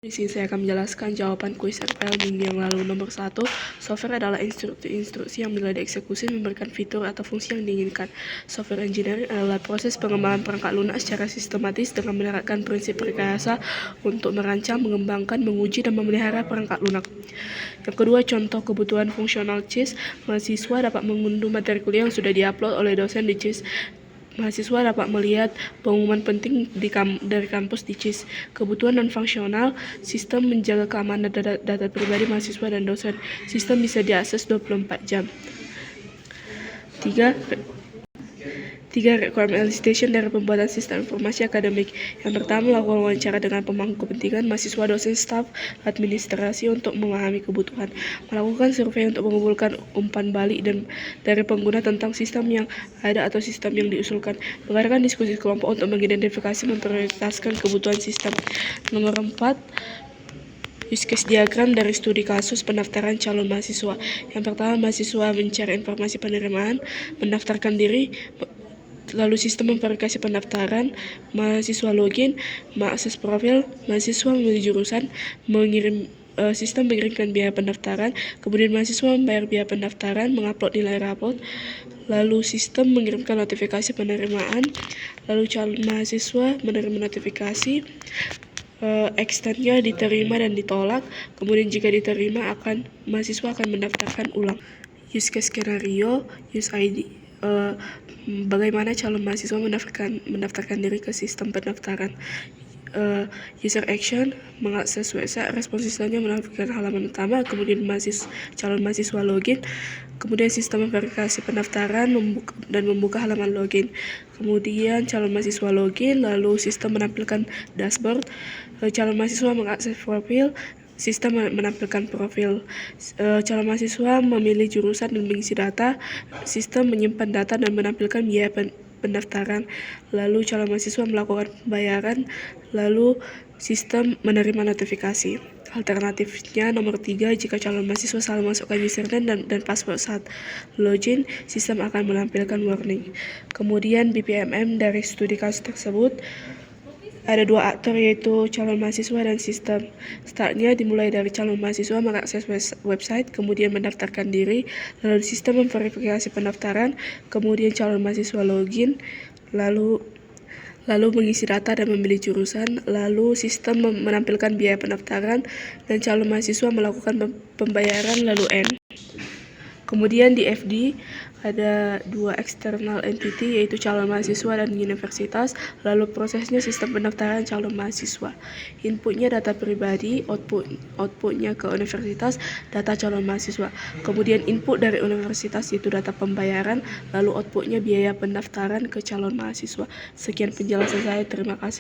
Di sini saya akan menjelaskan jawaban kuis RPL minggu yang lalu. Nomor 1, software adalah instruksi yang bila dieksekusi memberikan fitur atau fungsi yang diinginkan. Software engineering adalah proses pengembangan perangkat lunak secara sistematis dengan menerapkan prinsip rekayasa untuk merancang, mengembangkan, menguji, dan memelihara perangkat lunak. Yang kedua, contoh kebutuhan fungsional CIS. Mahasiswa dapat mengunduh materi kuliah yang sudah diupload oleh dosen di CIS. Mahasiswa dapat melihat pengumuman penting dari kampus di CIS. Kebutuhan non-fungsional, sistem menjaga keamanan data pribadi mahasiswa dan dosen. Sistem bisa diakses 24 jam. 3 requirement elicitation dari pembuatan sistem informasi akademik. Yang pertama, melakukan wawancara dengan pemangku kepentingan, mahasiswa, dosen, staf, administrasi untuk memahami kebutuhan. Melakukan survei untuk mengumpulkan umpan balik dari pengguna tentang sistem yang ada atau sistem yang diusulkan. Mengadakan diskusi kelompok untuk mengidentifikasi memprioritaskan kebutuhan sistem. Nomor 4, use case diagram dari studi kasus pendaftaran calon mahasiswa. Yang pertama, mahasiswa mencari informasi penerimaan, mendaftarkan diri, lalu sistem memverifikasi pendaftaran, mahasiswa login, mengakses profil, mahasiswa memilih jurusan, sistem mengirimkan biaya pendaftaran, kemudian mahasiswa membayar biaya pendaftaran, mengupload nilai rapot, lalu sistem mengirimkan notifikasi penerimaan, lalu calon mahasiswa menerima notifikasi, extendnya diterima dan ditolak, kemudian jika diterima mahasiswa akan mendaftarkan ulang. Use case skenario, use ID, bagaimana calon mahasiswa mendaftarkan diri ke sistem pendaftaran. User action, mengakses website, respon siswanya menampilkan halaman utama, kemudian calon mahasiswa login, kemudian sistem memverifikasi pendaftaran dan membuka halaman login, kemudian calon mahasiswa login, lalu sistem menampilkan dashboard, calon mahasiswa mengakses profil, sistem menampilkan profil, calon mahasiswa memilih jurusan dan mengisi data, sistem menyimpan data dan menampilkan biaya pendaftaran, lalu calon mahasiswa melakukan pembayaran, lalu sistem menerima notifikasi. Alternatifnya nomor 3, jika calon mahasiswa salah masukkan username dan password saat login, sistem akan menampilkan warning. Kemudian BPMN dari studi kasus tersebut ada 2 aktor, yaitu calon mahasiswa dan sistem. Startnya dimulai dari calon mahasiswa mengakses website, kemudian mendaftarkan diri, lalu sistem memverifikasi pendaftaran, kemudian calon mahasiswa login, lalu mengisi data dan memilih jurusan, lalu sistem menampilkan biaya pendaftaran, dan calon mahasiswa melakukan pembayaran, lalu end. Kemudian di FD ada 2 external entity, yaitu calon mahasiswa dan universitas, lalu prosesnya sistem pendaftaran calon mahasiswa. Inputnya data pribadi, outputnya ke universitas, data calon mahasiswa. Kemudian input dari universitas itu data pembayaran, lalu outputnya biaya pendaftaran ke calon mahasiswa. Sekian penjelasan saya, terima kasih.